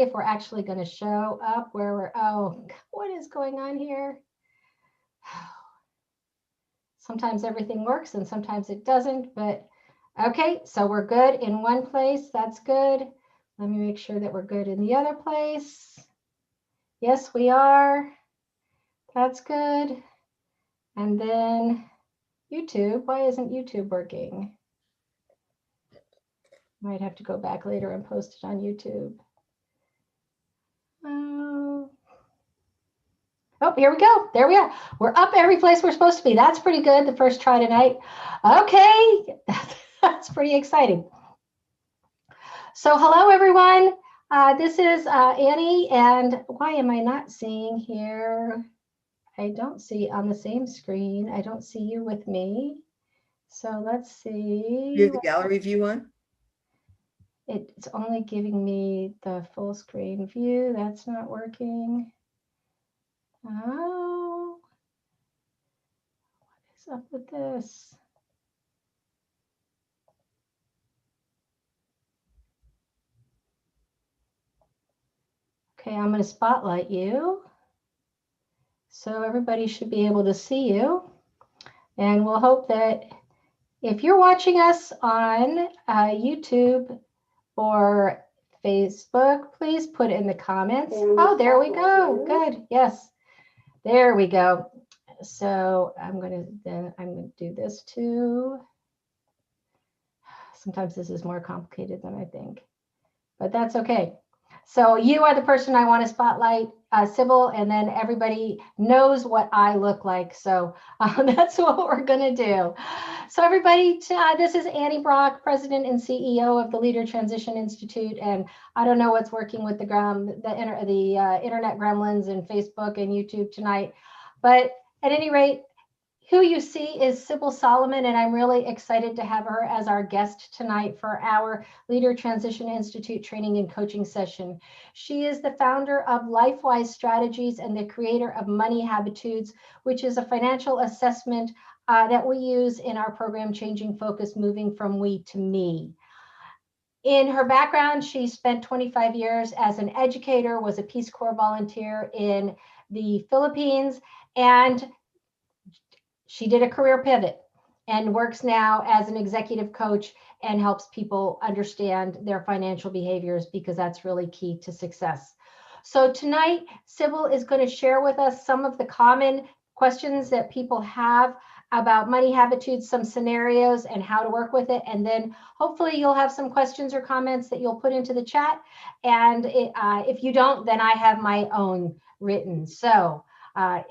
if we're actually going to show up where we're, oh, what is going on here? Sometimes everything works and sometimes it doesn't, but okay, so we're good in one place. That's good. Let me make sure that we're good in the other place. Yes, we are. That's good. And then YouTube. Why isn't YouTube working? Might have to go back later and post it on YouTube. Oh, here we go. There we are. We're up every place we're supposed to be. That's pretty good. The first try tonight. Okay, that's pretty exciting. So hello, everyone. This is Annie, and why am I not seeing here? I don't see on the same screen. I don't see you with me. So let's see. You have the gallery view on? It's only giving me the full screen view. That's not working. Oh, what is up with this? Okay, I'm going to spotlight you. So everybody should be able to see you. And we'll hope that if you're watching us on YouTube or Facebook, please put in the comments. Oh, there we go. Good. Yes. There we go. So I'm going to do this too. Sometimes this is more complicated than I think, but that's okay. So you are the person I want to spotlight, Sybil, and then everybody knows what I look like. So that's what we're going to do. So everybody, this is Annie Brock, President and CEO of the Leader Transition Institute. And I don't know what's working with the internet gremlins and Facebook and YouTube tonight. But at any rate, who you see is Sybil Solomon, and I'm really excited to have her as our guest tonight for our Leader Transition Institute training and coaching session. She is the founder of LifeWise Strategies and the creator of Money Habitudes, which is a financial assessment that we use in our program, Changing Focus, Moving from We to Me. In her background, she spent 25 years as an educator, was a Peace Corps volunteer in the Philippines, and she did a career pivot and works now as an executive coach and helps people understand their financial behaviors because that's really key to success. So tonight, Sybil is going to share with us some of the common questions that people have about money habitudes, some scenarios and how to work with it. And then hopefully you'll have some questions or comments that you'll put into the chat. And if you don't, then I have my own written. So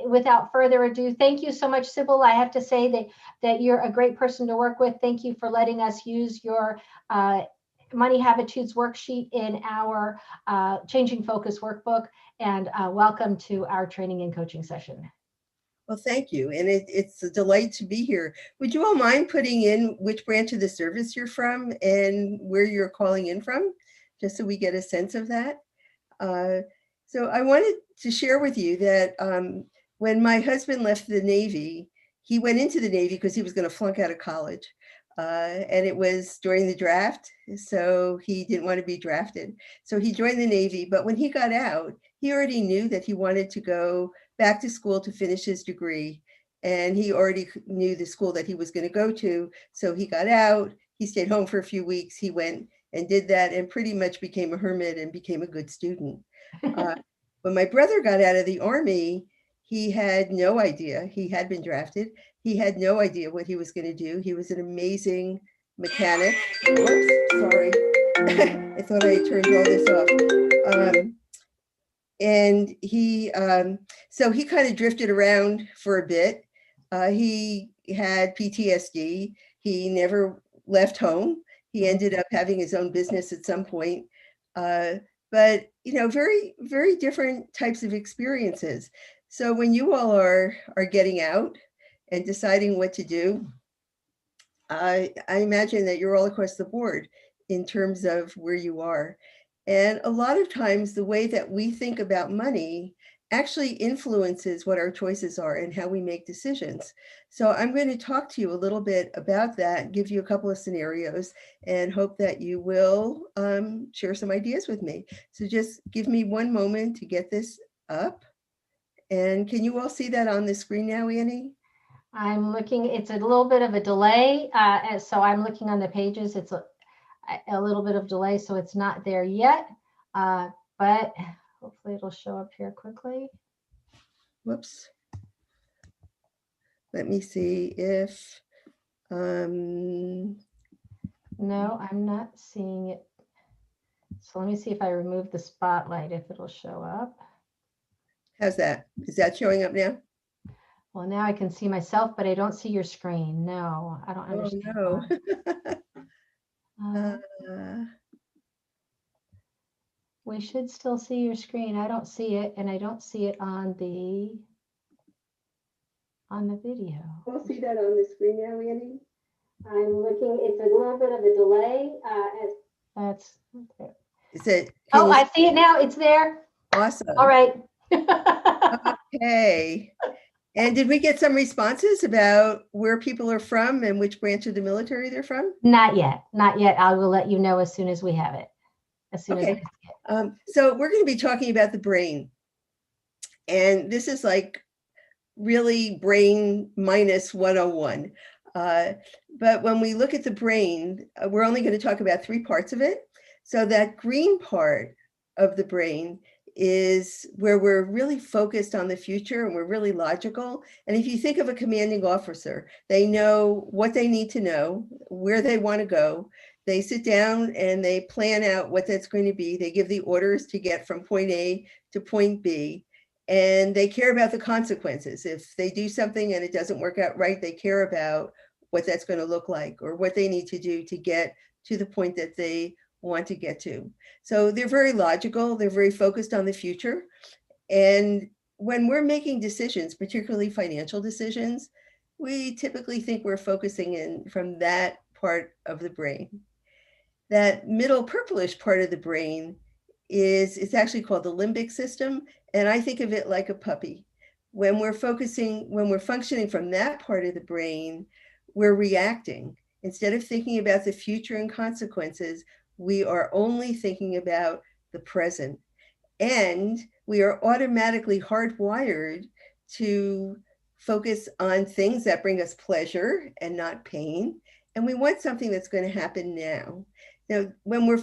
without further ado, thank you so much, Sybil. I have to say that you're a great person to work with. Thank you for letting us use your Money Habitudes worksheet in our Changing Focus workbook. And welcome to our training and coaching session. Well, thank you. And it's a delight to be here. Would you all mind putting in which branch of the service you're from and where you're calling in from, just so we get a sense of that? So I wanted to share with you that when my husband left the Navy, he went into the Navy because he was going to flunk out of college. And it was during the draft, so he didn't want to be drafted. So he joined the Navy, but when he got out, he already knew that he wanted to go back to school to finish his degree. And he already knew the school that he was going to go to. So he got out, he stayed home for a few weeks, he went and did that and pretty much became a hermit and became a good student. When my brother got out of the Army, he had no idea. He had been drafted. He had no idea what he was going to do. He was an amazing mechanic. Whoops, sorry. I thought I turned all this off. And he, so he kind of drifted around for a bit. He had PTSD. He never left home. He ended up having his own business at some point. But, you know, very, very different types of experiences. So when you all are getting out and deciding what to do, I imagine that you're all across the board in terms of where you are. And a lot of times the way that we think about money actually influences what our choices are and how we make decisions. So I'm going to talk to you a little bit about that, give you a couple of scenarios, and hope that you will share some ideas with me. So just give me one moment to get this up. And can you all see that on the screen now, Annie? I'm looking, it's a little bit of a delay. So I'm looking on the pages. It's a little bit of delay, so it's not there yet. But hopefully it'll show up here quickly. Whoops. Let me see if, no, I'm not seeing it. So let me see if I remove the spotlight, if it'll show up. how's that? Is that showing up now? Well, now I can see myself, but I don't see your screen. No, I don't understand. Oh, why. no. We should still see your screen. I don't see it, and I don't see it on the video. We'll see that on the screen now, Annie. I'm looking, it's a little bit of a delay. That's okay. Is it? Oh, I see it now. It's there. Awesome. All right. Okay. And did we get some responses about where people are from and which branch of the military they're from? Not yet. Not yet. I will let you know as soon as we have it. As soon as I see it. So we're going to be talking about the brain. And this is like really brain minus 101. But when we look at the brain, we're only going to talk about 3 parts of it. So that green part of the brain is where we're really focused on the future and we're really logical. And if you think of a commanding officer, they know what they need to know, where they want to go. They sit down and they plan out what that's going to be. They give the orders to get from point A to point B. And they care about the consequences. If they do something and it doesn't work out right, they care about what that's going to look like or what they need to do to get to the point that they want to get to. So they're very logical. They're very focused on the future. And when we're making decisions, particularly financial decisions, we typically think we're focusing in from that part of the brain. That middle purplish part of the brain is, it's actually called the limbic system. And I think of it like a puppy. When we're functioning from that part of the brain, we're reacting. Instead of thinking about the future and consequences, we are only thinking about the present. And we are automatically hardwired to focus on things that bring us pleasure and not pain. And we want something that's going to happen now. Now, when we're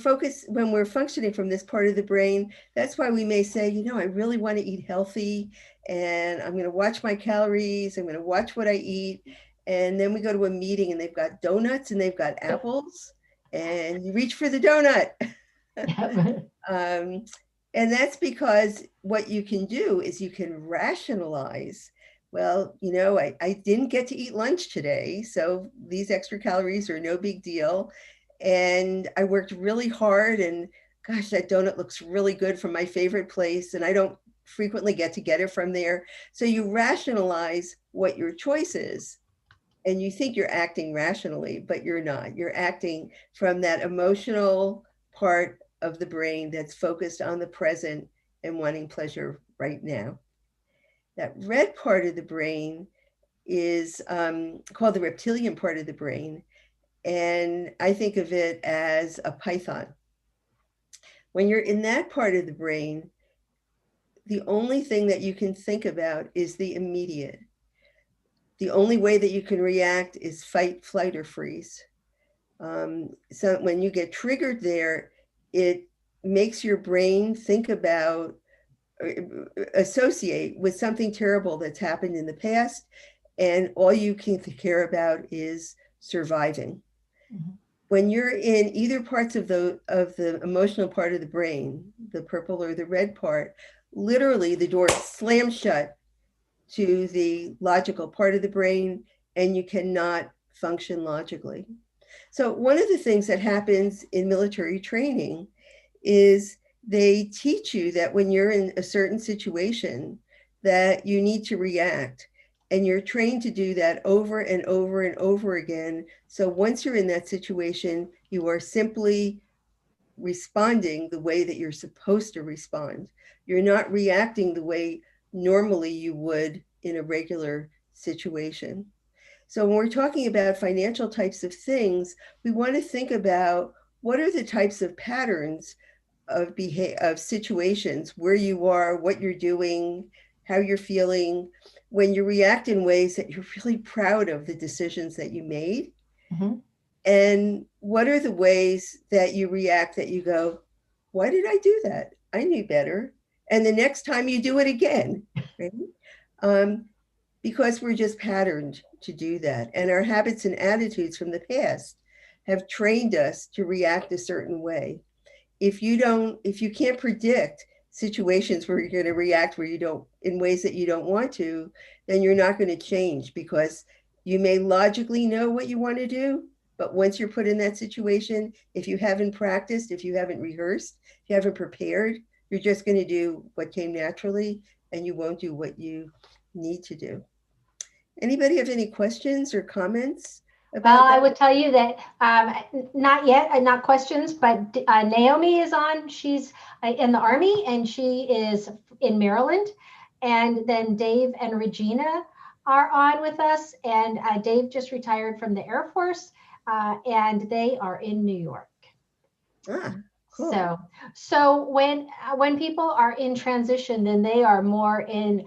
functioning from this part of the brain, that's why we may say, you know, I really want to eat healthy and I'm going to watch my calories. I'm going to watch what I eat. And then we go to a meeting and they've got donuts and they've got apples and you reach for the donut. And that's because what you can do is you can rationalize, well, you know, I didn't get to eat lunch today, so these extra calories are no big deal. And I worked really hard and gosh, that donut looks really good from my favorite place. And I don't frequently get it from there. So you rationalize what your choice is. And you think you're acting rationally, but you're not. You're acting from that emotional part of the brain that's focused on the present and wanting pleasure right now. That red part of the brain is called the reptilian part of the brain. And I think of it as a python. When you're in that part of the brain, the only thing that you can think about is the immediate. The only way that you can react is fight, flight, or freeze. So when you get triggered there, it makes your brain think about, associate with something terrible that's happened in the past. And all you can care about is surviving. Mm-hmm. When you're in either parts of the emotional part of the brain, the purple or the red part, literally the door slams shut to the logical part of the brain and you cannot function logically. So one of the things that happens in military training is they teach you that when you're in a certain situation that you need to react, and you're trained to do that over and over and over again. So once you're in that situation, you are simply responding the way that you're supposed to respond. You're not reacting the way normally you would in a regular situation. So when we're talking about financial types of things, we want to think about what are the types of patterns of situations where you are, what you're doing, how you're feeling, when you react in ways that you're really proud of the decisions that you made. Mhm. And what are the ways that you react that you go, why did I do that? I knew better. And the next time you do it again, right? Um, because we're just patterned to do that. And our habits and attitudes from the past have trained us to react a certain way. If you can't predict situations where you're going to react where you don't, in ways that you don't want to, then you're not going to change, because you may logically know what you want to do, but once you're put in that situation, if you haven't practiced, if you haven't rehearsed, if you haven't prepared, you're just going to do what came naturally, and you won't do what you need to do. Anybody have any questions or comments Well, about I that? would tell you that not yet, not questions, but Naomi is on. She's in the Army and she is in Maryland. And then Dave and Regina are on with us. And Dave just retired from the Air Force and they are in New York. Ah, cool. So when people are in transition, then they are more in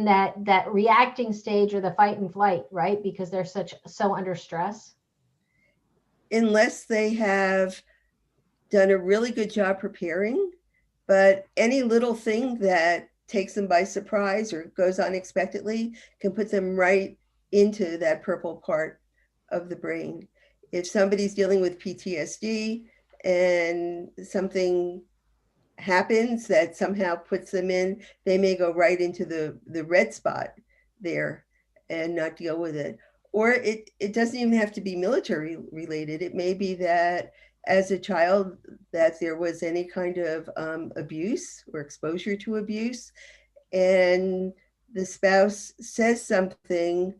that reacting stage or the fight and flight, right? Because they're so under stress. Unless they have done a really good job preparing, but any little thing that takes them by surprise or goes unexpectedly can put them right into that purple part of the brain. If somebody's dealing with PTSD and something happens that somehow puts them in, they may go right into the red spot there and not deal with it. Or it doesn't even have to be military related. It may be that as a child that there was any kind of abuse or exposure to abuse, and the spouse says something,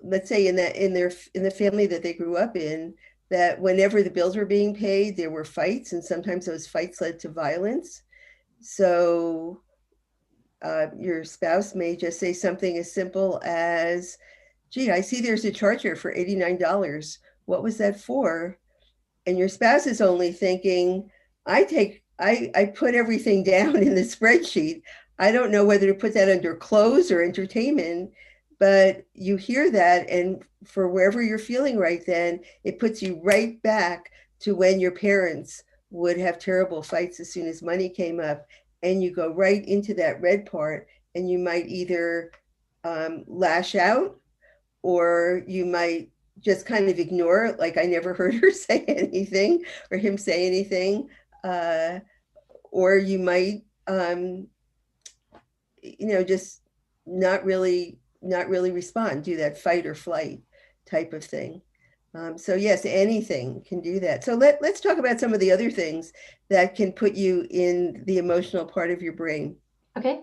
let's say in the family that they grew up in, that whenever the bills were being paid, there were fights, and sometimes those fights led to violence. So your spouse may just say something as simple as, gee, I see there's a charge here for $89. What was that for? And your spouse is only thinking, I put everything down in the spreadsheet. I don't know whether to put that under clothes or entertainment, but you hear that, and for wherever you're feeling right then, it puts you right back to when your parents would have terrible fights as soon as money came up, and you go right into that red part, and you might either lash out, or you might just kind of ignore it, like I never heard her say anything or him say anything, uh, or you might, just not really respond, do that fight or flight type of thing. So yes, anything can do that. So let's talk about some of the other things that can put you in the emotional part of your brain, Okay.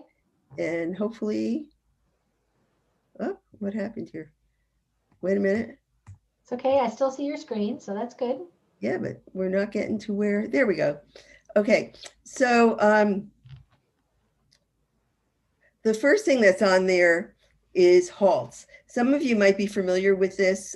and hopefully, oh, what happened here? Wait a minute. It's okay. I still see your screen, so that's good. Yeah, but we're not getting to where, there we go. Okay, so the first thing that's on there is halts. Some of you might be familiar with this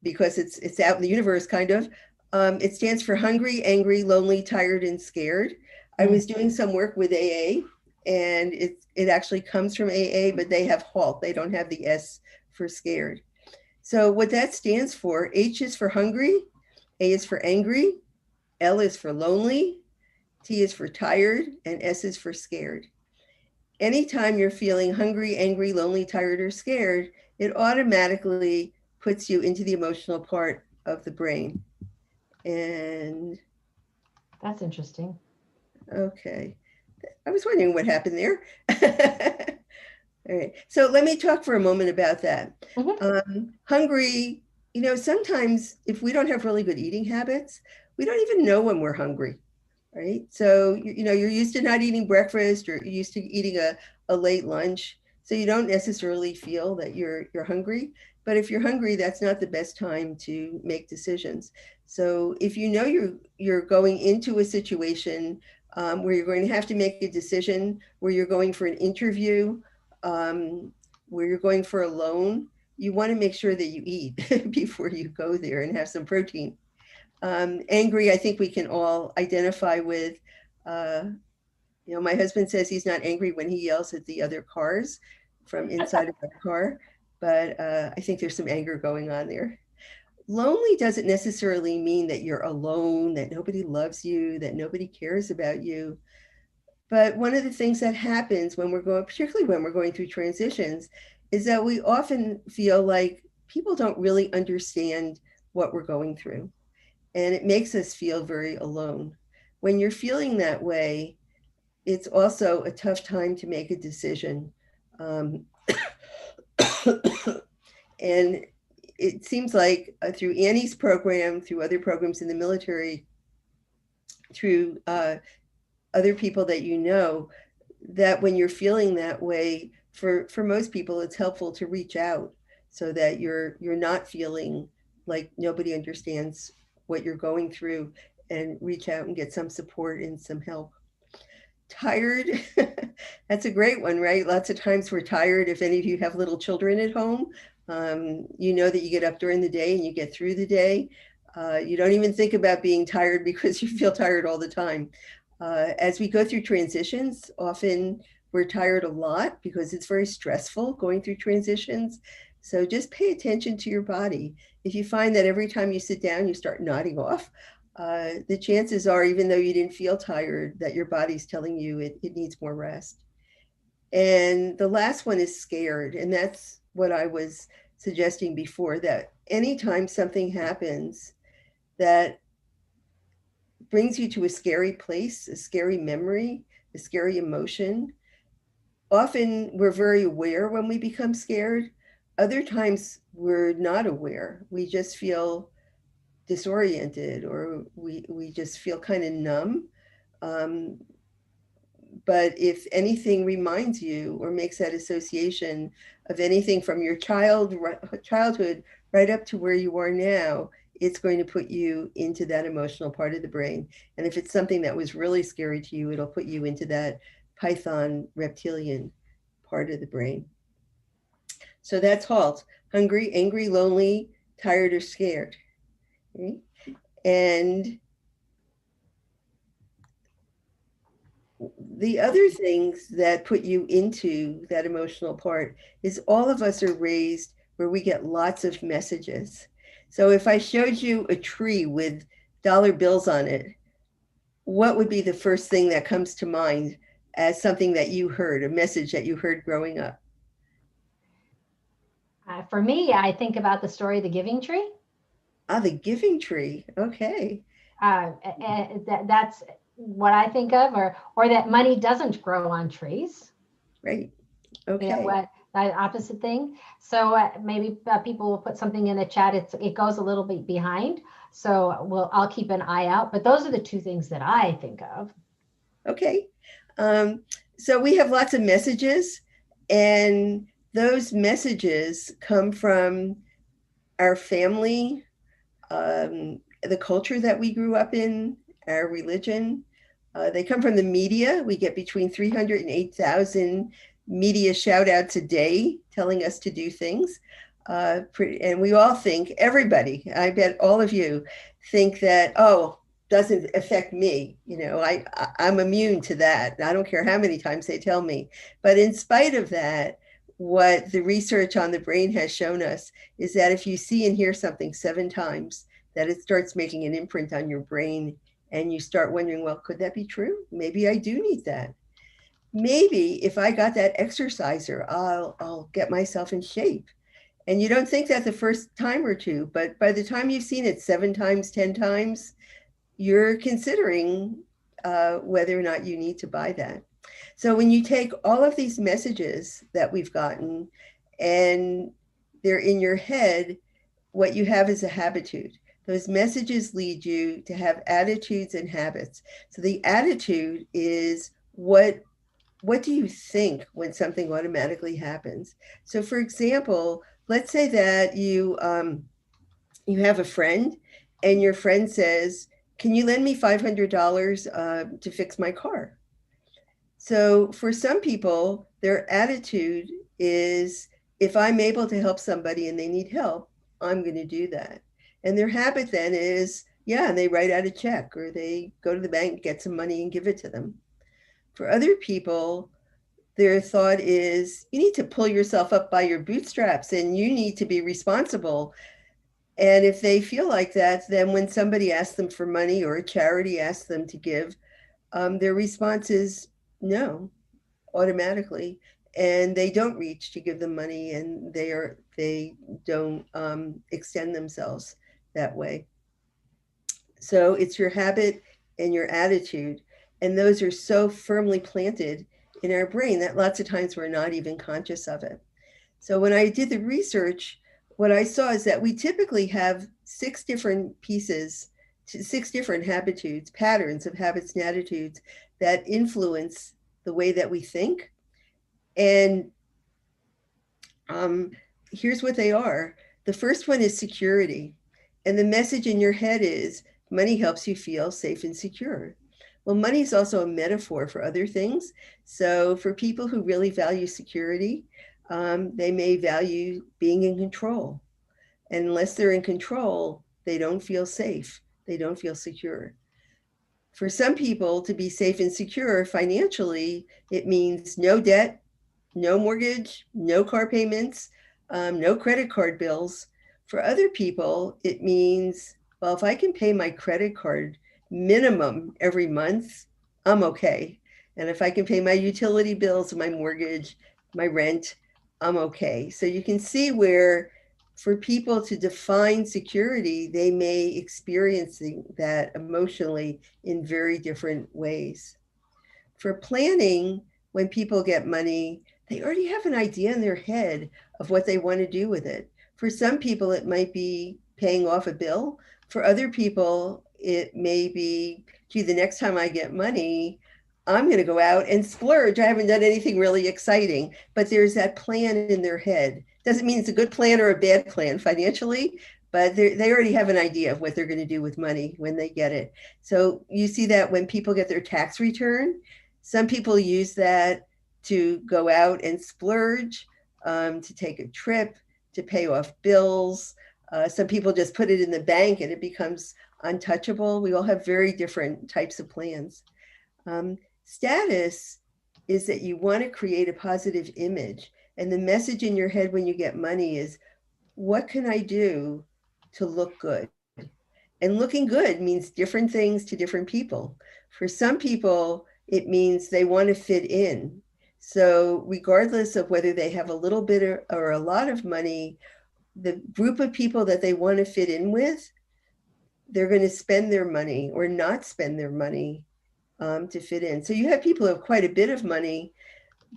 because it's out in the universe, kind of. It stands for hungry, angry, lonely, tired, and scared. I Mm. was doing some work with AA, and it actually comes from AA, but they have halt. They don't have the S for scared. So what that stands for, H is for hungry, A is for angry, L is for lonely, T is for tired, and S is for scared. Anytime you're feeling hungry, angry, lonely, tired, or scared, it automatically puts you into the emotional part of the brain. And That's interesting. okay, I was wondering what happened there. All right, so let me talk for a moment about that. Hmm. Hungry, sometimes if we don't have really good eating habits, we don't even know when we're hungry, right? So, you're used to not eating breakfast, or you're used to eating a late lunch. So you don't necessarily feel that you're hungry. But if you're hungry, that's not the best time to make decisions. So if you know you're going into a situation where you're going to have to make a decision, where you're going for an interview, where you're going for a loan, you want to make sure that you eat before you go there and have some protein. Angry, I think we can all identify with. Uh, my husband says he's not angry when he yells at the other cars from inside of our car, but I think there's some anger going on there. Lonely doesn't necessarily mean that you're alone, that nobody loves you, that nobody cares about you. But one of the things that happens when we're going, particularly when we're going through transitions, is that we often feel like people don't really understand what we're going through. And it makes us feel very alone. When you're feeling that way, it's also a tough time to make a decision. Um, and it seems like through Annie's program, through other programs in the military, through other people that you know, that when you're feeling that way, for most people, it's helpful to reach out so that you're not feeling like nobody understands what you're going through, and reach out and get some support and some help. Tired, that's a great one, right? Lots of times we're tired. If any of you have little children at home, you know that you get up during the day and you get through the day. You don't even think about being tired because you feel tired all the time. As we go through transitions, often we're tired a lot because it's very stressful going through transitions. So just pay attention to your body. If you find that every time you sit down, you start nodding off, the chances are, even though you didn't feel tired, that your body's telling you it needs more rest. And the last one is scared. And that's what I was suggesting before, that anytime something happens that brings you to a scary place, a scary memory, a scary emotion, often we're very aware when we become scared. Other times we're not aware. We just feel disoriented, or we just feel kind of numb. Um, but if anything reminds you or makes that association of anything from your childhood right up to where you are now, it's going to put you into that emotional part of the brain. And if it's something that was really scary to you, it'll put you into that python reptilian part of the brain. So that's HALT: hungry, angry, lonely, tired, or scared. Okay? And the other things that put you into that emotional part is all of us are raised where we get lots of messages. So if I showed you a tree with dollar bills on it, what would be the first thing that comes to mind as something that you heard, a message that you heard growing up? For me, I think about the story of the giving tree. Ah, the giving tree. Okay. That's what I think of, or that money doesn't grow on trees. Right. You know Okay. what? The opposite thing. So maybe people will put something in the chat. It goes a little bit behind. So I'll keep an eye out. But those are the two things that I think of. Okay. Um, so we have lots of messages, and those messages come from our family, the culture that we grew up in, our religion. They come from the media. We get between 300 and 8,000 media shout outs a day telling us to do things. And we all think, everybody, I bet all of you think that, oh, doesn't affect me. I'm immune to that. I don't care how many times they tell me. But in spite of that, what the research on the brain has shown us is that if you see and hear something 7 times, that it starts making an imprint on your brain, and you start wondering, well, could that be true? Maybe I do need that. Maybe if I got that exerciser, I'll get myself in shape. And you don't think that the first time or two, but by the time you've seen it 7 times, 10 times, you're considering whether or not you need to buy that. So when you take all of these messages that we've gotten and they're in your head, what you have is a habitude. Those messages lead you to have attitudes and habits. So the attitude is what do you think when something automatically happens? So for example, let's say that you have a friend, and your friend says, can you lend me $500 to fix my car? So for some people, their attitude is, if I'm able to help somebody and they need help, I'm going to do that. And their habit then is, yeah, they write out a check or they go to the bank, get some money and give it to them. For other people, their thought is, you need to pull yourself up by your bootstraps and you need to be responsible. And if they feel like that, then when somebody asks them for money or a charity asks them to give, their response is no, automatically, and they don't reach to give them money, and they don't extend themselves that way. So it's your habit and your attitude, and those are so firmly planted in our brain that lots of times we're not even conscious of it. So when I did the research, what I saw is that we typically have six different pieces, six different habitudes, patterns of habits and attitudes that influence the way that we think. And um, here's what they are. The first one is security. And the message in your head is money helps you feel safe and secure. Well, money is also a metaphor for other things. So for people who really value security, they may value being in control. And unless they're in control, they don't feel safe. They don't feel secure. For some people, to be safe and secure financially, it means no debt, no mortgage, no car payments, no credit card bills. For other people, it means, well, if I can pay my credit card minimum every month, I'm okay. And if I can pay my utility bills, my mortgage, my rent, I'm okay. So you can see where for people to define security, they may experience that emotionally in very different ways. For planning, when people get money, they already have an idea in their head of what they want to do with it. For some people, it might be paying off a bill. For other people, it may be, gee, the next time I get money, I'm going to go out and splurge. I haven't done anything really exciting, but there's that plan in their head. Doesn't mean it's a good plan or a bad plan financially, but they already have an idea of what they're going to do with money when they get it. So you see that when people get their tax return, some people use that to go out and splurge, to take a trip, to pay off bills. Some people just put it in the bank and it becomes untouchable. We all have very different types of plans. Status is that you want to create a positive image. And the message in your head when you get money is, what can I do to look good? And looking good means different things to different people. For some people, it means they want to fit in. So, regardless of whether they have a little bit or a lot of money, the group of people that they want to fit in with, they're going to spend their money or not spend their money to fit in. So, you have people who have quite a bit of money,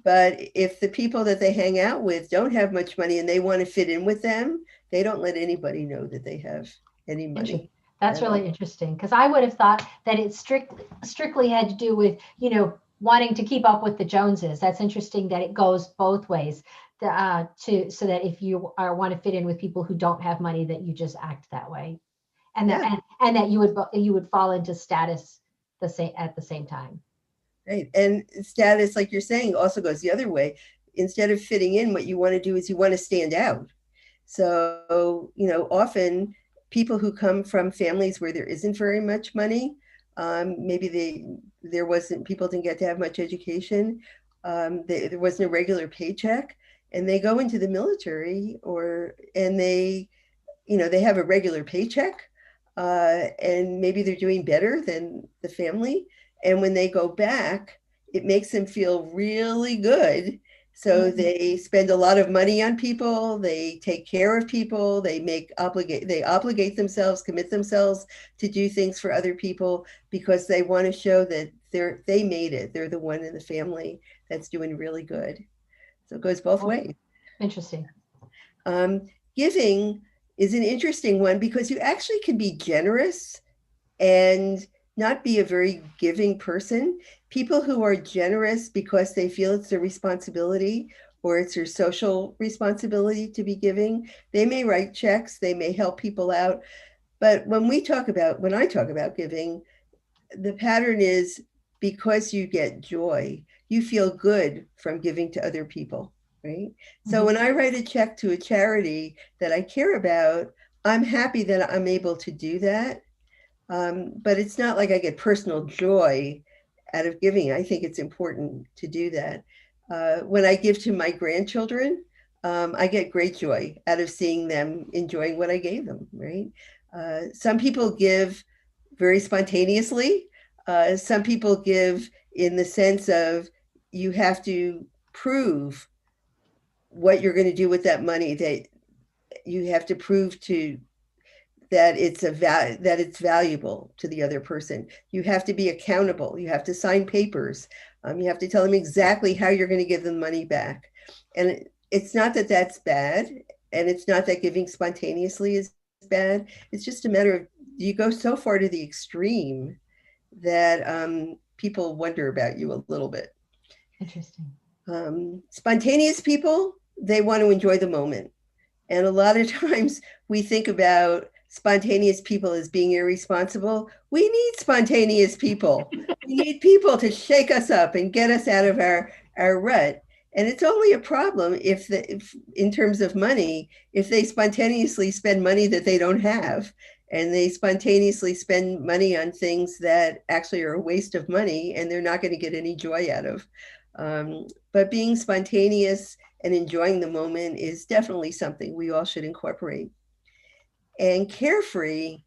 but if the people that they hang out with don't have much money and they want to fit in with them, they don't let anybody know that they have any money. That's really interesting, because I would have thought that it strictly had to do with, wanting to keep up with the Joneses. That's interesting that it goes both ways. So that if you want to fit in with people who don't have money, that you just act that way, and Yeah. that you would fall into status at the same time. Right. And status, like you're saying, also goes the other way. Instead of fitting in, what you want to do is you want to stand out. So, often people who come from families where there isn't very much money, maybe there wasn't, people didn't get to have much education, there wasn't a regular paycheck, and they go into the military and they have a regular paycheck, and maybe they're doing better than the family. And when they go back, it makes them feel really good. So they spend a lot of money on people. They take care of people. They obligate themselves, commit themselves to do things for other people because they want to show that they made it. They're the one in the family that's doing really good. So it goes both ways. Interesting. Giving is an interesting one because you actually can be generous and not be a very giving person. People who are generous because they feel it's their responsibility or it's their social responsibility to be giving, they may write checks, they may help people out, But when I talk about giving, the pattern is because you get joy, you feel good from giving to other people, right? So Mhm. when I write a check to a charity that I care about, I'm happy that I'm able to do that. But it's not like I get personal joy out of giving. I think it's important to do that. When I give to my grandchildren, I get great joy out of seeing them enjoying what I gave them, right? Some people give very spontaneously. Some people give in the sense of you have to prove what you're going to do with that money, that you have to prove to that that it's valuable to the other person. You have to be accountable. You have to sign papers. You have to tell them exactly how you're going to give them money back. And it's not that that's bad, and it's not that giving spontaneously is bad. It's just a matter of you go so far to the extreme that people wonder about you a little bit. Interesting. Spontaneous people, they want to enjoy the moment. And a lot of times we think about spontaneous people as being irresponsible. We need spontaneous people. We need people to shake us up and get us out of our rut. And it's only a problem if in terms of money, if they spontaneously spend money that they don't have, and they spontaneously spend money on things that actually are a waste of money and they're not going to get any joy out of. But being spontaneous and enjoying the moment is definitely something we all should incorporate. And carefree,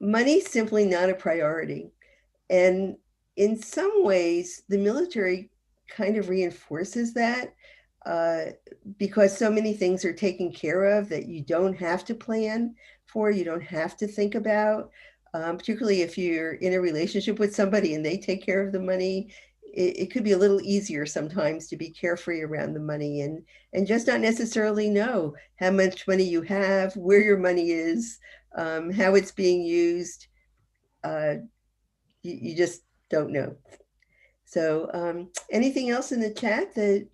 money's simply not a priority. And in some ways, the military kind of reinforces that uh, because so many things are taken care of that you don't have to plan for, you don't have to think about. Particularly if you're in a relationship with somebody and they take care of the money, it could be a little easier sometimes to be carefree around the money and just not necessarily know how much money you have, where your money is, how it's being used. Uh, you just don't know. So, anything else in the chat that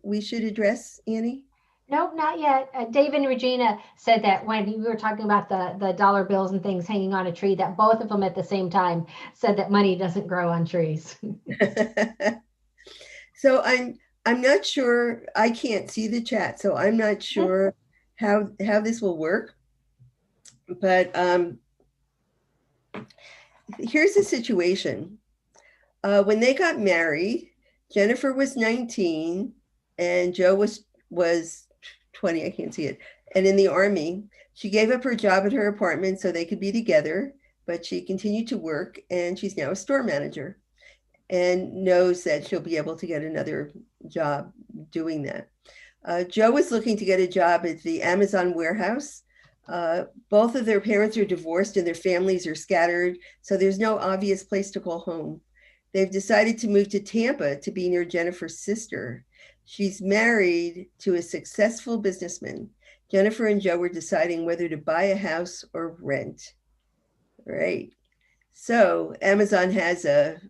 we should address, Annie? Nope, not yet. Dave and Regina said that when you were talking about the dollar bills and things hanging on a tree, that both of them at the same time said that money doesn't grow on trees. So I'm not sure. I can't see the chat, so I'm not sure how this will work. But here's the situation. When they got married, Jennifer was 19 and Joe was 20. I can't see it. And in the army, she gave up her job at her apartment so they could be together. But she continued to work, and she's now a store manager and knows that she'll be able to get another job doing that. Joe is looking to get a job at the Amazon warehouse. Both of their parents are divorced and their families are scattered, so there's no obvious place to call home. They've decided to move to Tampa to be near Jennifer's sister. She's married to a successful businessman. Jennifer and Joe were deciding whether to buy a house or rent. Right. So Amazon has a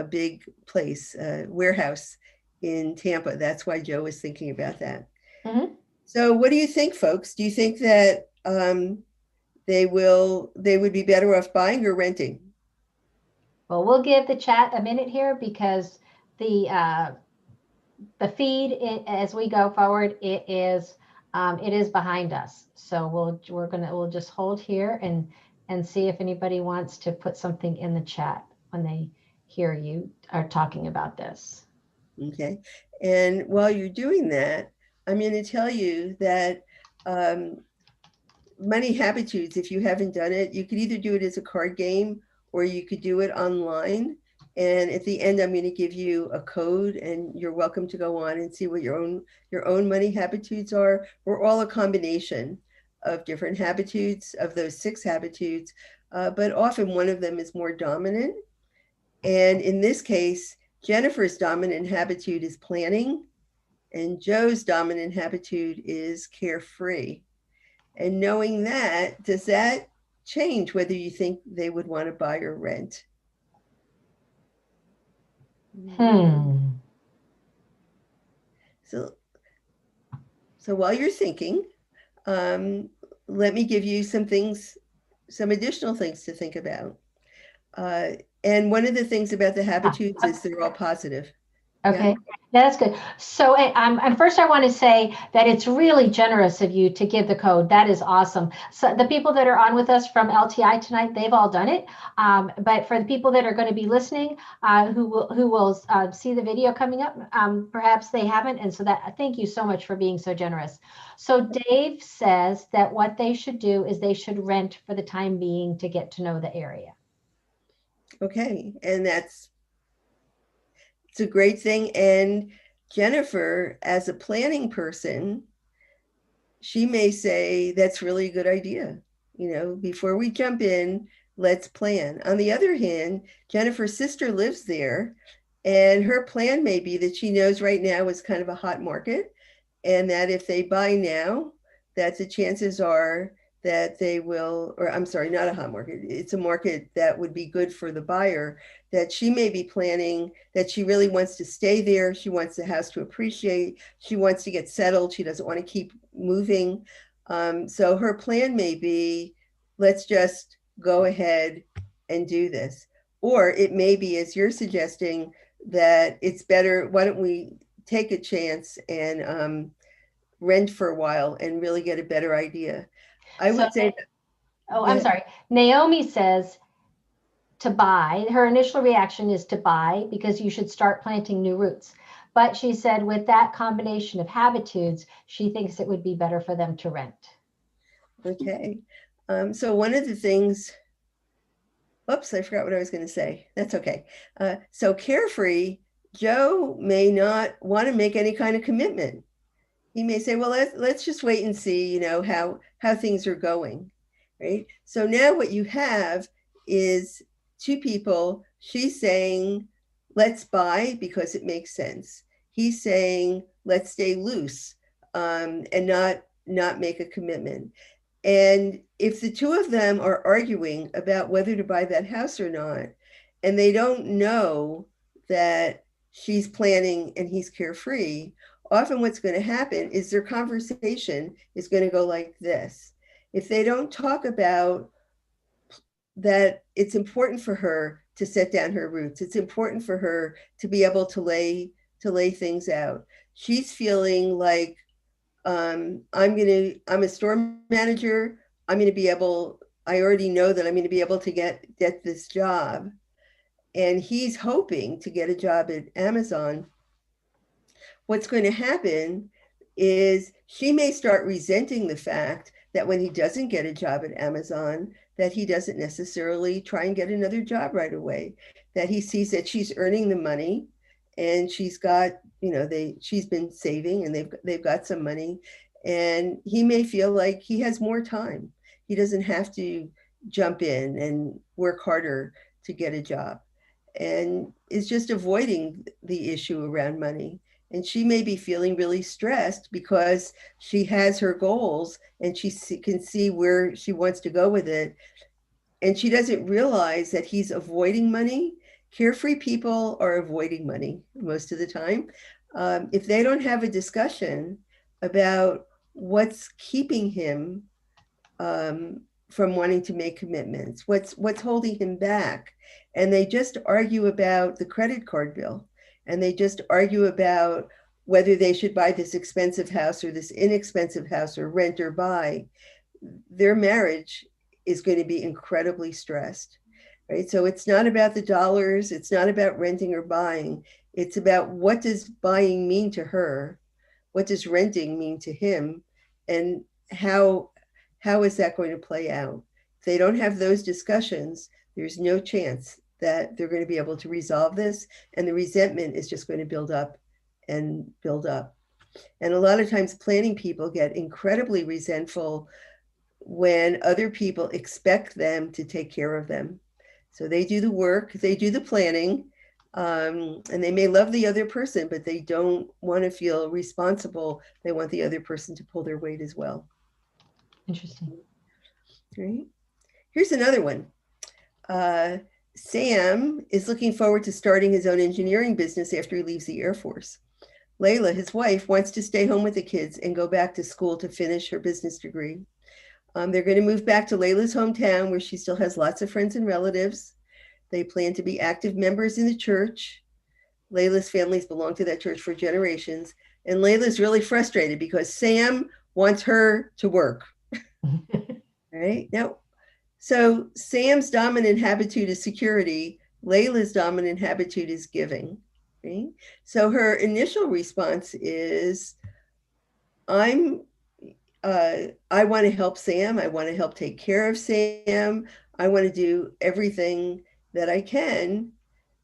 big place, a warehouse in Tampa. That's why Joe was thinking about that. Mhm. So what do you think, folks? Do you think that they would be better off buying or renting? Well, we'll give the chat a minute here because the uh, the feed as we go forward it is behind us. So we'll just hold here and see if anybody wants to put something in the chat when they hear you are talking about this. Okay. And while you're doing that, I'm going to tell you that um, Money Habitudes, if you haven't done it, you could either do it as a card game or you could do it online. And at the end, I'm going to give you a code, and you're welcome to go on and see what your own money habitudes are. We're all a combination of different habitudes of those 6 habitudes, but often one of them is more dominant. And in this case, Jennifer's dominant habitude is planning, and Joe's dominant habitude is carefree. And knowing that, does that change whether you think they would want to buy or rent? Hmm. So, so while you're thinking, um, let me give you some things some additional things to think about. And one of the things about the habitudes is they're all positive. Yeah. Okay, that's good. So, and first I want to say that it's really generous of you to give the code. That is awesome. So the people that are on with us from LTI tonight, they've all done it. But for the people that are going to be listening, who will see the video coming up, perhaps they haven't. And so that, thank you so much for being so generous. So Dave says that what they should do is they should rent for the time being to get to know the area. Okay. And it's a great thing. And Jennifer, as a planning person, she may say that's really a good idea. Before we jump in, let's plan. On the other hand, Jennifer's sister lives there, and her plan may be that she knows right now is kind of a hot market, and that if they buy now, that the chances are that they will, or I'm sorry, not a hot market, it's a market that would be good for the buyer, that she may be planning that she really wants to stay there. She wants the house to appreciate. She wants to get settled. She doesn't want to keep moving. So her plan may be, let's just go ahead and do this. Or it may be, as you're suggesting, that it's better, why don't we take a chance and rent for a while and really get a better idea. I So, would say, oh, go I'm ahead. sorry. Naomi says to buy. Her initial reaction is to buy because you should start planting new roots. But she said with that combination of habitudes, she thinks it would be better for them to rent. Okay. So one of the things, oops, I forgot what I was going to say. That's okay. So carefree, Joe may not want to make any kind of commitment. He may say, well, let's just wait and see, how things are going, right? So now what you have is two people. She's saying, let's buy because it makes sense. He's saying, let's stay loose, and not make a commitment. And if the two of them are arguing about whether to buy that house or not, and they don't know that she's planning and he's carefree, often what's going to happen is their conversation is going to go like this. If they don't talk about that, it's important for her to set down her roots. It's important for her to be able to lay things out. She's feeling like, I'm a store manager. I'm going to be able, I already know that I'm going to be able to get this job. And he's hoping to get a job at Amazon. What's going to happen is she may start resenting the fact that when he doesn't get a job at Amazon, that he doesn't necessarily try and get another job right away, that he sees that she's earning the money and she's got, she's been saving and they've got some money, and he may feel like he has more time. He doesn't have to jump in and work harder to get a job, and is just avoiding the issue around money. And she may be feeling really stressed because she has her goals and she can see where she wants to go with it. And she doesn't realize that he's avoiding money. Carefree people are avoiding money most of the time. If they don't have a discussion about what's keeping him from wanting to make commitments, what's holding him back, and they just argue about the credit card bill, and they just argue about whether they should buy this expensive house or this inexpensive house, or rent or buy, their marriage is going to be incredibly stressed, right? So it's not about the dollars, it's not about renting or buying, it's about what does buying mean to her, what does renting mean to him, and how is that going to play out? If they don't have those discussions, there's no chance that they're going to be able to resolve this, and the resentment is just going to build up and build up. And a lot of times planning people get incredibly resentful when other people expect them to take care of them. So they do the work, they do the planning, and they may love the other person, but they don't want to feel responsible. They want the other person to pull their weight as well. Interesting. Right? Here's another one. Sam is looking forward to starting his own engineering business after he leaves the Air Force. Layla, his wife, wants to stay home with the kids and go back to school to finish her business degree. They're going to move back to Layla's hometown where she still has lots of friends and relatives. They plan to be active members in the church. Layla's families belong to that church for generations. And Layla's really frustrated because Sam wants her to work. Right? Now, so Sam's dominant habitude is security. Layla's dominant habitude is giving. Right? So her initial response is, I'm I want to help Sam. I want to help take care of Sam. I want to do everything that I can.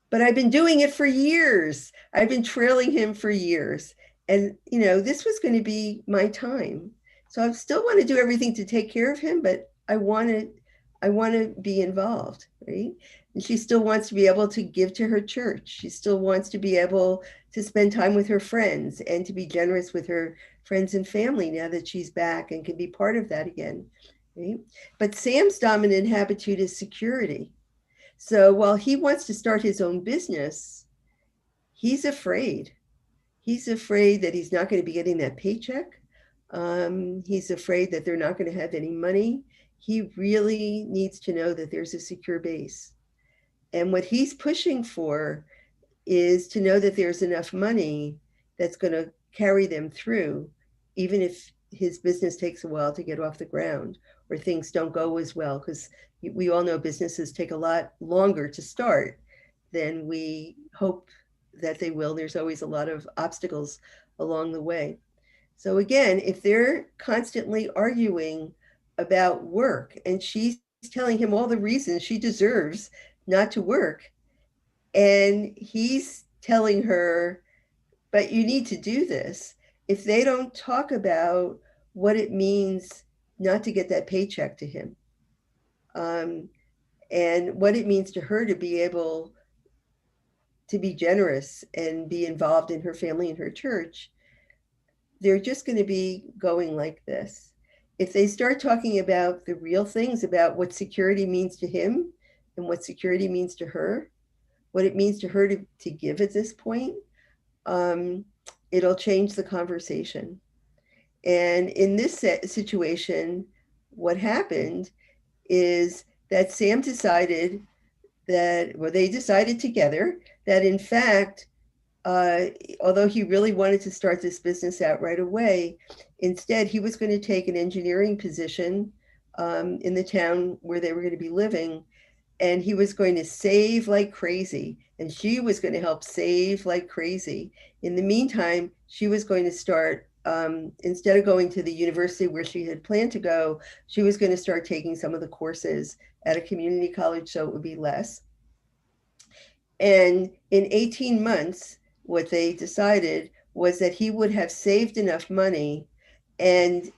But I've been doing it for years. I've been trailing him for years. And, this was going to be my time. So I still want to do everything to take care of him, but I want to be involved, right? And she still wants to be able to give to her church. She still wants to be able to spend time with her friends and to be generous with her friends and family now that she's back and can be part of that again, right? But Sam's dominant habitude is security. So while he wants to start his own business, he's afraid. He's afraid that he's not going to be getting that paycheck. He's afraid that they're not going to have any money. He really needs to know that there's a secure base. And what he's pushing for is to know that there's enough money that's going to carry them through, even if his business takes a while to get off the ground or things don't go as well, because we all know businesses take a lot longer to start than we hope that they will. There's always a lot of obstacles along the way. So again, if they're constantly arguing about work and she's telling him all the reasons she deserves not to work, and he's telling her, but you need to do this. If they don't talk about what it means not to get that paycheck to him, um, and what it means to her to be able to be generous and be involved in her family and her church, they're just going to be going like this. If they start talking about the real things about what security means to him and what security means to her, what it means to her to give at this point, um, it'll change the conversation. And in this situation, what happened is that Sam decided they decided together that in fact, uh, although he really wanted to start this business out right away, instead he was going to take an engineering position in the town where they were going to be living, and he was going to save like crazy, and she was going to help save like crazy. In the meantime, she was going to start, instead of going to the university where she had planned to go, she was going to start taking some of the courses at a community college so it would be less. And in 18 months, what they decided was that he would have saved enough money, and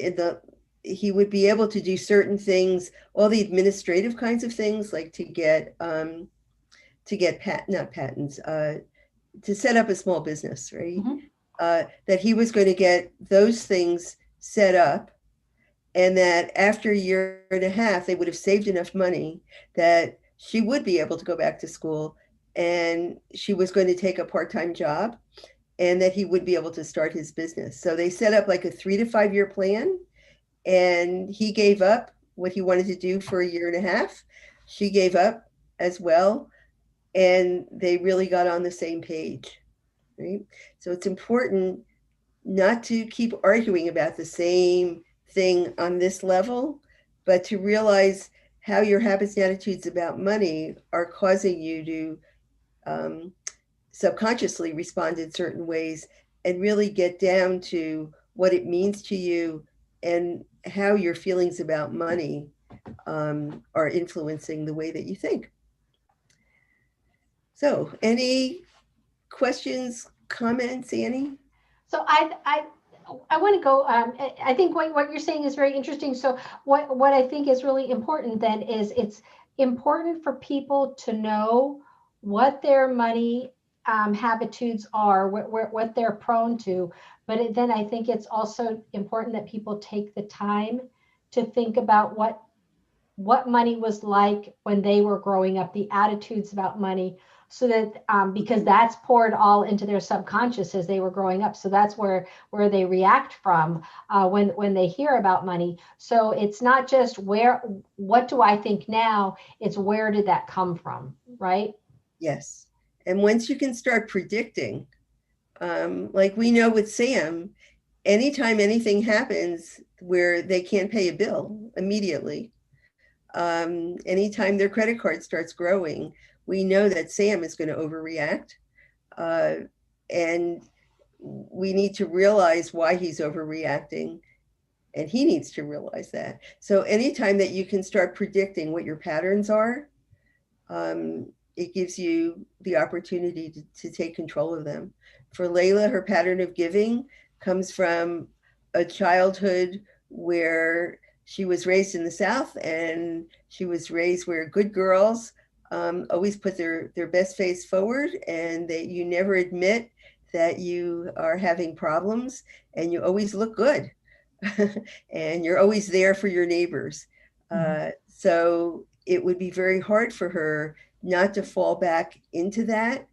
he would be able to do certain things, all the administrative kinds of things, like to get not patents, to set up a small business, right? Mm-hmm. That he was going to get those things set up, and that after a year and a half, they would have saved enough money that she would be able to go back to school, and she was going to take a part-time job, and that he would be able to start his business. So they set up like a 3 to 5 year plan, and he gave up what he wanted to do for a year and a half. She gave up as well, and they really got on the same page, right? So it's important not to keep arguing about the same thing on this level, but to realize how your habits and attitudes about money are causing you to subconsciously respond in certain ways, and really get down to what it means to you and how your feelings about money are influencing the way that you think. So, any questions, comments, Annie? So I want to go. I think what you're saying is very interesting. So what I think is really important then is it's important for people to know what their money habitudes are, what they're prone to. But then I think it's also important that people take the time to think about what money was like when they were growing up, the attitudes about money, so that because that's poured all into their subconscious as they were growing up. So that's where they react from when they hear about money. So it's not just what do I think now? It's where did that come from, right? Yes. And once you can start predicting, like we know with Sam, anytime anything happens where they can't pay a bill immediately, anytime their credit card starts growing, we know that Sam is going to overreact. Uh, and we need to realize why he's overreacting, and he needs to realize that. So anytime that you can start predicting what your patterns are, it gives you the opportunity to take control of them. For Layla, her pattern of giving comes from a childhood where she was raised in the South, and she was raised where good girls always put their best face forward, and that you never admit that you are having problems, and you always look good. And you're always there for your neighbors. So it would be very hard for her not to fall back into that.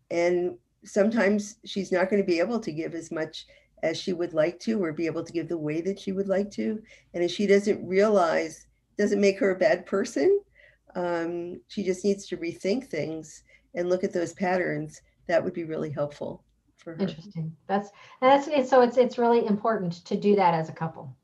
And sometimes she's not going to be able to give as much as she would like to, or be able to give the way that she would like to. And if she doesn't realize, doesn't make her a bad person. She just needs to rethink things and look at those patterns. That would be really helpful for her. Interesting. So it's really important to do that as a couple.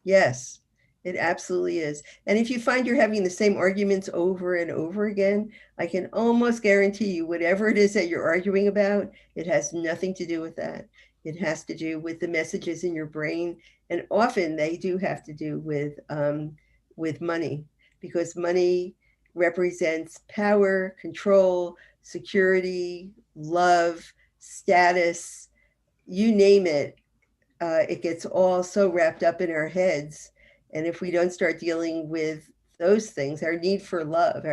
Yes, it absolutely is. And if you find you're having the same arguments over and over again, I can almost guarantee you whatever it is that you're arguing about, it has nothing to do with that. It has to do with the messages in your brain. And often they do have to do with money, because money represents power, control, security, love, status, you name it. It gets all so wrapped up in our heads. And if we don't start dealing with those things, our need for love,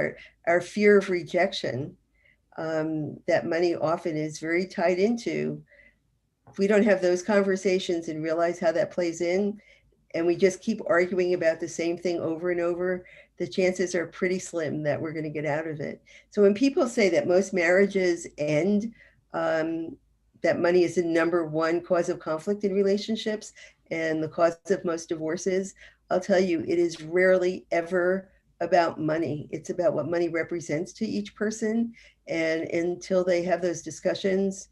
our fear of rejection, that money often is very tied into, if we don't have those conversations and realize how that plays in, and we just keep arguing about the same thing over and over, the chances are pretty slim that we're going to get out of it. So when people say that most marriages end, that money is the number one cause of conflict in relationships and the cause of most divorces, I'll tell you, it is rarely ever about money. It's about what money represents to each person. And until they have those discussions,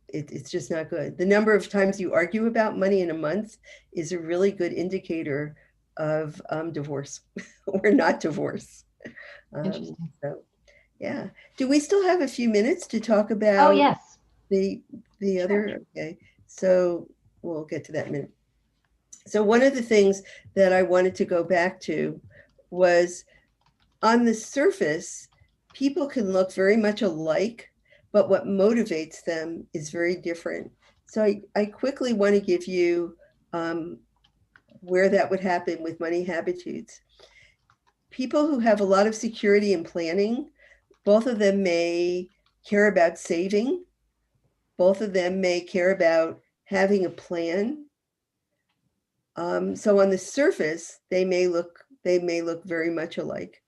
it's just not good. The number of times you argue about money in a month is a really good indicator of divorce or not divorce. Interesting. So, yeah. Do we still have a few minutes to talk Oh, about yes. the Sure. other? Okay. So we'll get to that in a minute. So one of the things that I wanted to go back to was, on the surface, people can look very much alike, but what motivates them is very different. So I quickly want to give you where that would happen with money habitudes. People who have a lot of security and planning, both of them may care about saving. Both of them may care about having a plan. So on the surface, they may look very much alike.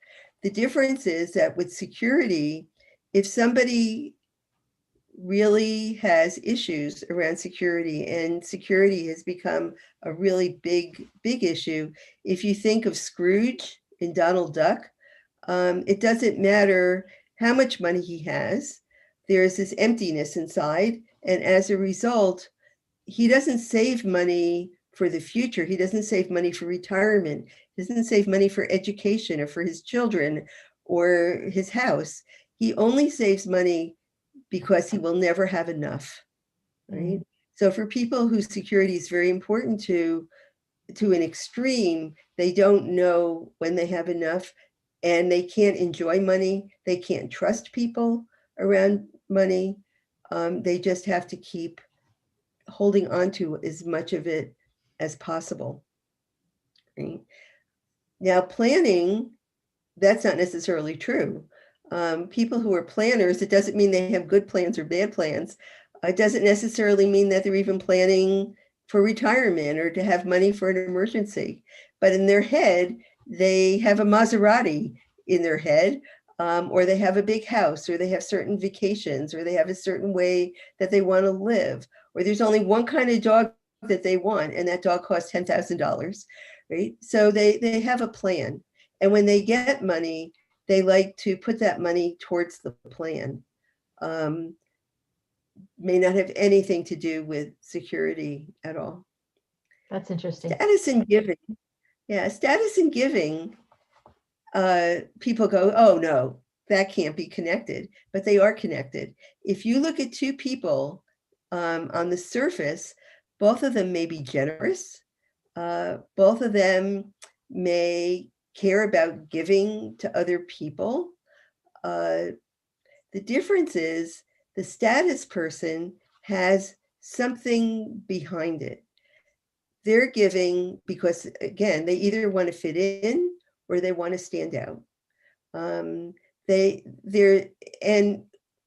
The difference is that with security, if somebody really has issues around security, and security has become a really big issue. If you think of Scrooge in Donald Duck, it doesn't matter how much money he has, there's this emptiness inside. And as a result, he doesn't save money for the future. He doesn't save money for retirement. He doesn't save money for education or for his children or his house. He only saves money because he will never have enough, right? So for people whose security is very important to an extreme, they don't know when they have enough, and they can't enjoy money. They can't trust people around money. They just have to keep holding on to as much of it as possible, right? Now, planning, that's not necessarily true. People who are planners, it doesn't mean they have good plans or bad plans. It doesn't necessarily mean that they're even planning for retirement or to have money for an emergency. But in their head, they have a Maserati in their head. or they have a big house, or they have certain vacations, or they have a certain way that they want to live, or there's only one kind of dog that they want, and that dog costs $10,000, right? So they have a plan. And when they get money, they like to put that money towards the plan. Um, may not have anything to do with security at all. That's interesting. Status and giving. Yeah, status and giving, people go, oh no, that can't be connected, but they are connected. If you look at two people on the surface, both of them may be generous. Both of them may care about giving to other people. The difference is the status person has something behind it. They're giving because, again, they either want to fit in or they want to stand out. They're, and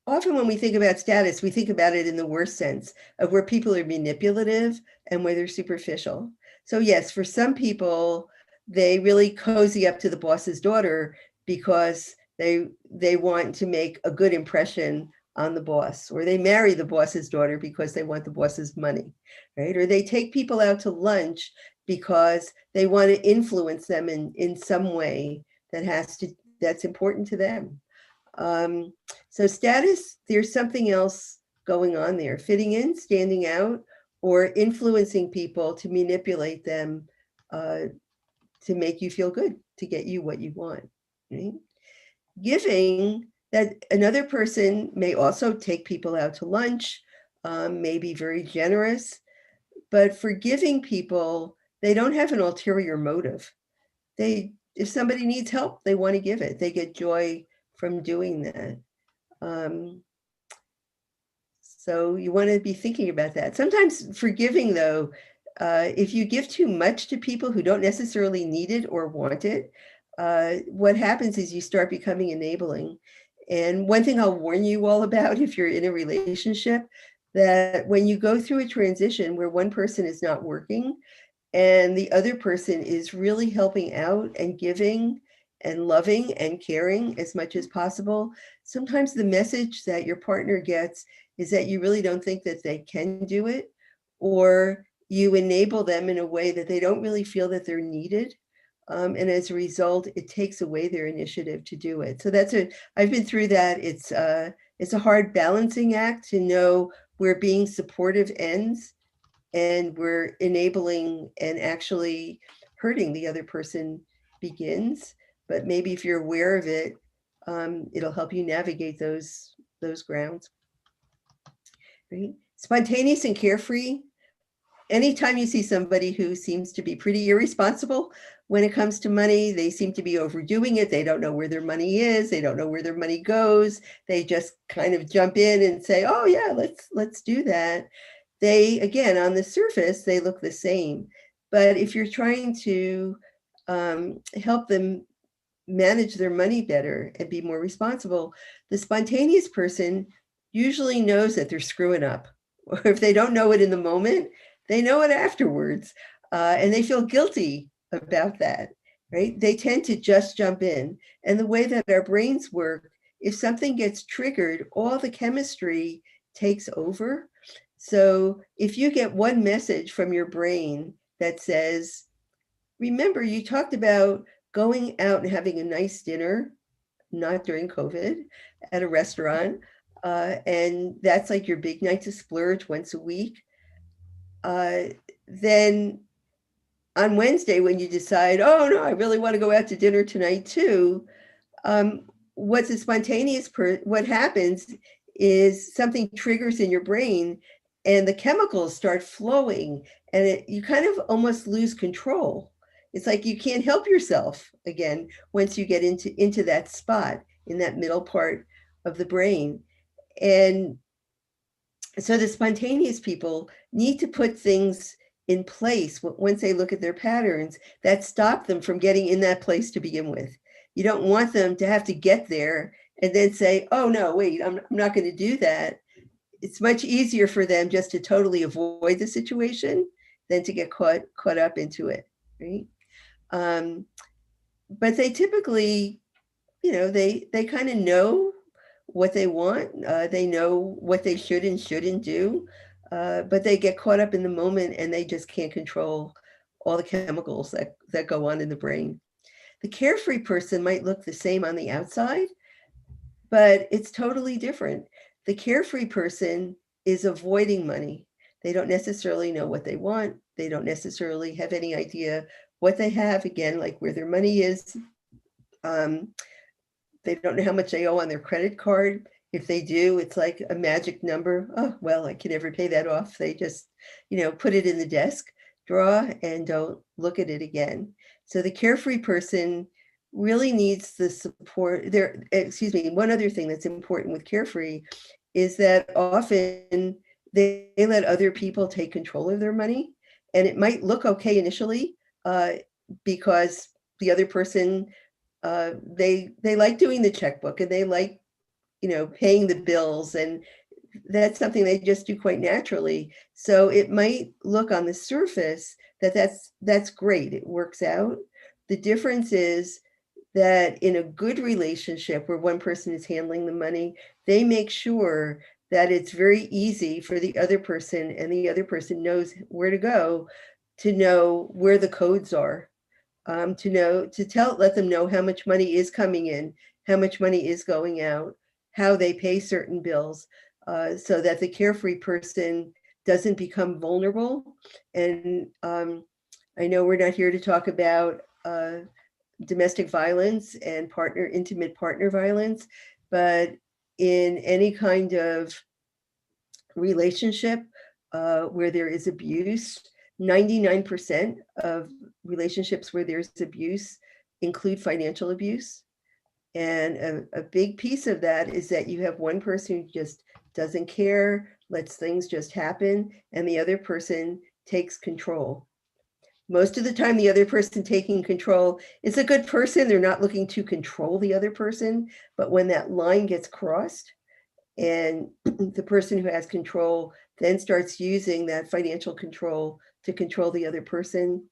often when we think about status, we think about it in the worst sense of where people are manipulative and where they're superficial. So yes, for some people, they really cozy up to the boss's daughter because they want to make a good impression on the boss, or they marry the boss's daughter because they want the boss's money, right? Or they take people out to lunch because they want to influence them in some way that's important to them. So status, there's something else going on there, fitting in, standing out, or influencing people to manipulate them to make you feel good, to get you what you want, right? Giving, that another person may also take people out to lunch, may be very generous, but for giving people, they don't have an ulterior motive. If somebody needs help, they want to give it. They get joy from doing that. So you want to be thinking about that. Sometimes for giving, though, if you give too much to people who don't necessarily need it or want it, what happens is you start becoming enabling. And one thing I'll warn you all about if you're in a relationship, that when you go through a transition where one person is not working and the other person is really helping out and giving and loving and caring as much as possible, sometimes the message that your partner gets is that you really don't think that they can do it, or you enable them in a way that they don't really feel that they're needed. And as a result, it takes away their initiative to do it. So I've been through that. It's a hard balancing act to know where being supportive ends and where enabling and actually hurting the other person begins. But maybe if you're aware of it, it'll help you navigate those grounds. Right? Spontaneous and carefree. Anytime you see somebody who seems to be pretty irresponsible when it comes to money, they seem to be overdoing it. They don't know where their money is. They don't know where their money goes. They just kind of jump in and say, oh yeah, let's do that. They, again, on the surface, they look the same. But if you're trying to help them manage their money better and be more responsible, the spontaneous person usually knows that they're screwing up. Or if they don't know it in the moment, they know it afterwards. And they feel guilty about that, right? They tend to just jump in. And the way that our brains work, if something gets triggered, all the chemistry takes over. So if you get one message from your brain that says, remember, you talked about going out and having a nice dinner, not during COVID, at a restaurant, and that's like your big night to splurge once a week. Then on Wednesday, when you decide, oh no, I really want to go out to dinner tonight too, what's a spontaneous, what happens is something triggers in your brain and the chemicals start flowing and you kind of almost lose control. It's like you can't help yourself again once you get into that spot in that middle part of the brain. And so the spontaneous people need to put things in place once they look at their patterns that stop them from getting in that place to begin with. You don't want them to have to get there and then say, oh no, wait, I'm not going to do that. It's much easier for them just to totally avoid the situation than to get caught up into it, right? But they typically they kind of know what they want. They know what they should and shouldn't do, but they get caught up in the moment and they just can't control all the chemicals that go on in the brain. The carefree person might look the same on the outside, but it's totally different. The carefree person is avoiding money. They don't necessarily know what they want. They don't necessarily have any idea what they have, again, like where their money is. Um, they don't know how much they owe on their credit card. If they do, it's like a magic number. Oh, well, I can never pay that off. They just, put it in the desk drawer and don't look at it again. So the carefree person really needs the support there. Excuse me. One other thing that's important with carefree is that often they let other people take control of their money. And it might look okay initially because the other person they like doing the checkbook and they like paying the bills, and that's something they just do quite naturally. So it might look on the surface that that's great, it works out. The difference is that in a good relationship where one person is handling the money, they make sure that it's very easy for the other person, and the other person knows where to go to know where the codes are, let them know how much money is coming in, how much money is going out, how they pay certain bills, so that the carefree person doesn't become vulnerable. And I know we're not here to talk about domestic violence and intimate partner violence, but in any kind of relationship where there is abuse, 99% of relationships where there's abuse include financial abuse. And a big piece of that is that you have one person who just doesn't care, lets things just happen, and the other person takes control. Most of the time, the other person taking control is a good person. They're not looking to control the other person. But when that line gets crossed, and the person who has control then starts using that financial control to control the other person,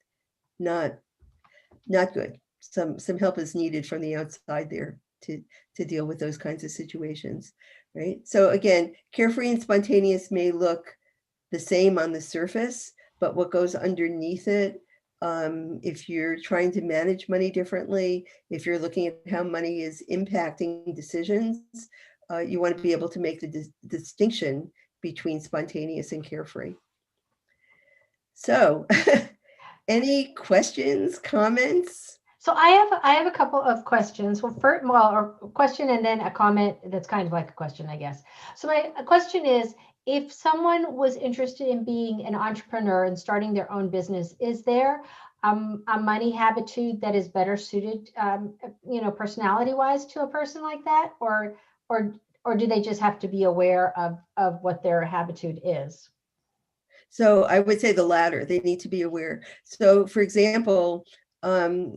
not good. Some help is needed from the outside there to deal with those kinds of situations, right? So again, carefree and spontaneous may look the same on the surface, but what goes underneath it, if you're trying to manage money differently, if you're looking at how money is impacting decisions, you want to be able to make the distinction between spontaneous and carefree. So any questions, comments? So I have a couple of questions. Well, first, a question and then a comment that's kind of like a question, I guess. So my question is, if someone was interested in being an entrepreneur and starting their own business, is there a money habitude that is better suited, personality-wise to a person like that, or do they just have to be aware of what their habitude is? So I would say the latter. They need to be aware. So, for example, somebody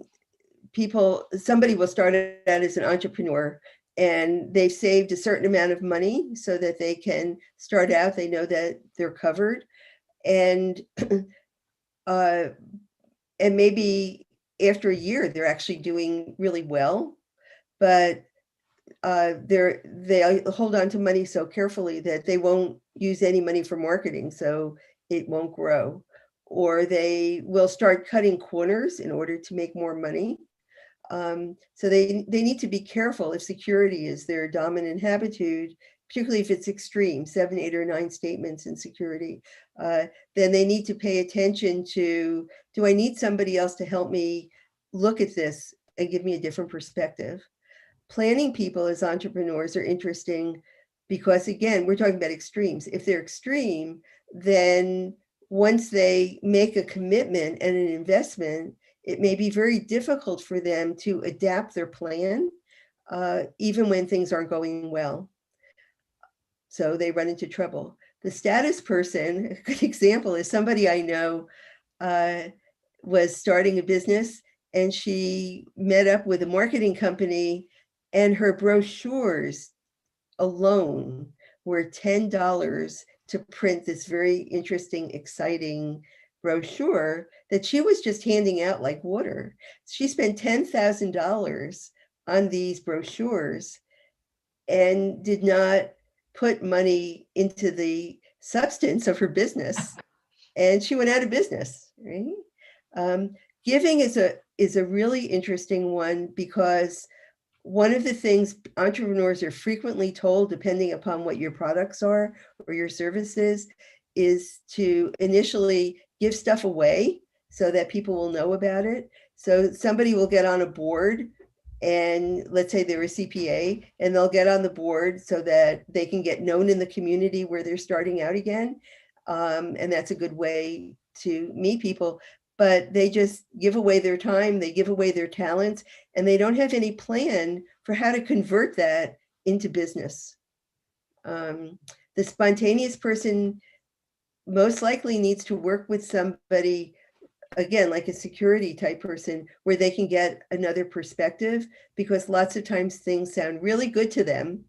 will start out as an entrepreneur and they've saved a certain amount of money so that they can start out. They know that they're covered, and and maybe after a year they're actually doing really well, but they hold on to money so carefully that they won't use any money for marketing, so it won't grow, or they will start cutting corners in order to make more money. So they need to be careful if security is their dominant habitude, particularly if it's extreme, 7, 8, or 9 statements in security. Then they need to pay attention to, do I need somebody else to help me look at this and give me a different perspective? Planning people as entrepreneurs are interesting because, again, we're talking about extremes. If they're extreme, then once they make a commitment and an investment, it may be very difficult for them to adapt their plan, even when things aren't going well. So they run into trouble. The status person, a good example is somebody I know was starting a business, and she met up with a marketing company, and her brochures alone were $10 to print this very interesting, exciting brochure that she was just handing out like water. She spent $10,000 on these brochures and did not put money into the substance of her business, and she went out of business, right? Um, Giving is a really interesting one, because one of the things entrepreneurs are frequently told, depending upon what your products are or your services, is to initially give stuff away so that people will know about it. So somebody will get on a board, and let's say they're a CPA, and they'll get on the board so that they can get known in the community where they're starting out again. And that's a good way to meet people. But they just give away their time, they give away their talents, and they don't have any plan for how to convert that into business. The spontaneous person most likely needs to work with somebody, again, like a security type person, where they can get another perspective, because lots of times things sound really good to them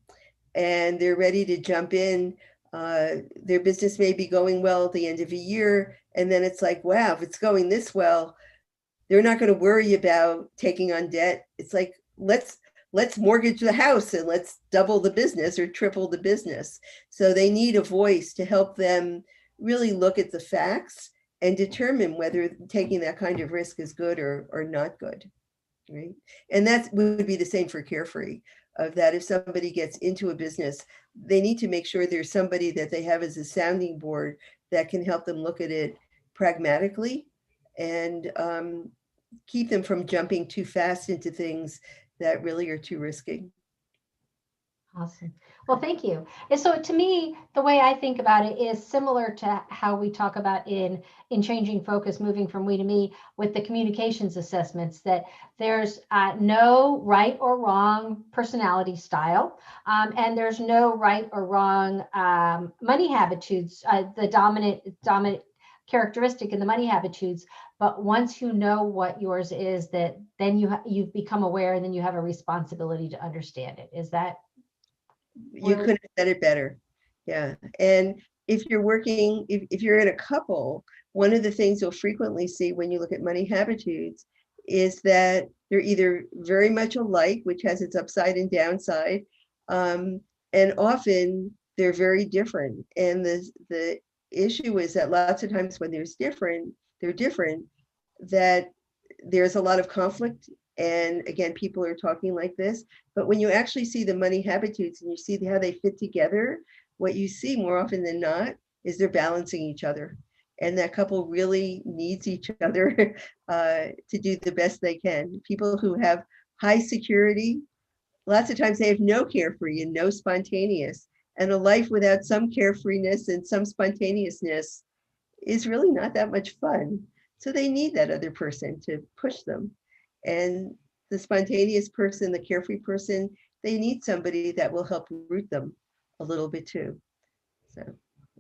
and they're ready to jump in. Their business may be going well at the end of a year, and then it's like, wow, if it's going this well, they're not going to worry about taking on debt. It's like, let's mortgage the house and let's double the business or triple the business. So they need a voice to help them really look at the facts and determine whether taking that kind of risk is good or not good, right? And that would be the same for Carefree, of that if somebody gets into a business, they need to make sure there's somebody that they have as a sounding board that can help them look at it pragmatically, and keep them from jumping too fast into things that really are too risky. Awesome. Well, thank you. And so to me, the way I think about it is similar to how we talk about in changing focus, moving from we to me, with the communications assessments, that there's no right or wrong personality style, and there's no right or wrong money habitudes, the dominant characteristic in the money habitudes. But once you know what yours is, that then you've become aware, and then you have a responsibility to understand it. Is that? You couldn't have said it better. Yeah. And if you're working, if you're in a couple, one of the things you'll frequently see when you look at money habitudes is that they're either very much alike, which has its upside and downside, and often they're very different. And the issue is that lots of times when they're different, that there's a lot of conflict. And again, people are talking like this, but when you actually see the money habitudes and you see how they fit together, what you see more often than not is they're balancing each other. And that couple really needs each other to do the best they can. People who have high security, lots of times they have no carefree and no spontaneous. And a life without some carefreeness and some spontaneousness is really not that much fun. So they need that other person to push them. And the spontaneous person, the carefree person, they need somebody that will help root them a little bit too. So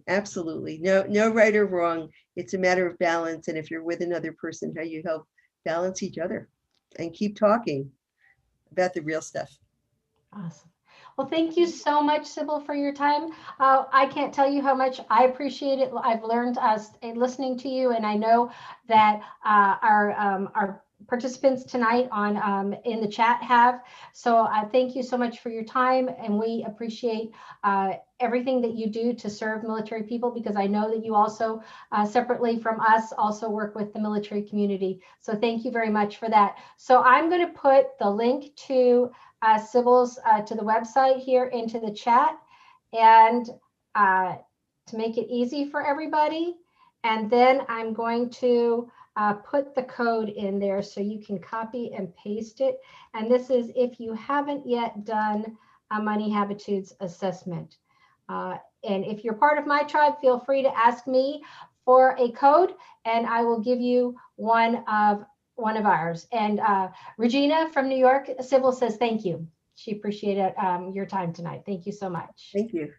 absolutely, no right or wrong. It's a matter of balance. And if you're with another person, how you help balance each other and keep talking about the real stuff. Awesome. Well, thank you so much, Sybil, for your time. I can't tell you how much I appreciate it. I've learned listening to you, and I know that our participants tonight on in the chat have. So I thank you so much for your time, and we appreciate everything that you do to serve military people, because I know that you also, separately from us, also work with the military community. So thank you very much for that. So I'm going to put the link to Sybil's to the website here into the chat, and to make it easy for everybody. And then I'm going to put the code in there so you can copy and paste it. And this is if you haven't yet done a money habitudes assessment. And if you're part of my tribe, feel free to ask me for a code, and I will give you one of ours. And Regina from New York, Sybil says thank you. She appreciated your time tonight. Thank you so much. Thank you.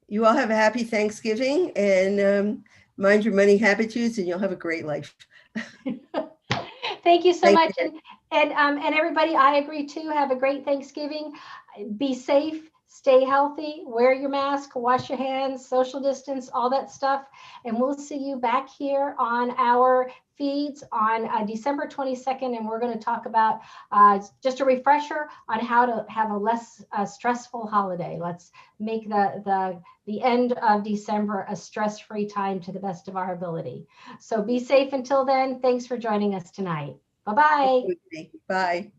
You all have a happy Thanksgiving, and mind your money habitudes, and you'll have a great life. Thank you so much. And everybody, I agree too. Have a great Thanksgiving. Be safe, Stay healthy, wear your mask, wash your hands, social distance, all that stuff. And we'll see you back here on our feeds on December 22nd. And we're going to talk about just a refresher on how to have a less stressful holiday. Let's make the end of December a stress-free time to the best of our ability. So be safe until then. Thanks for joining us tonight. Bye-bye. Bye.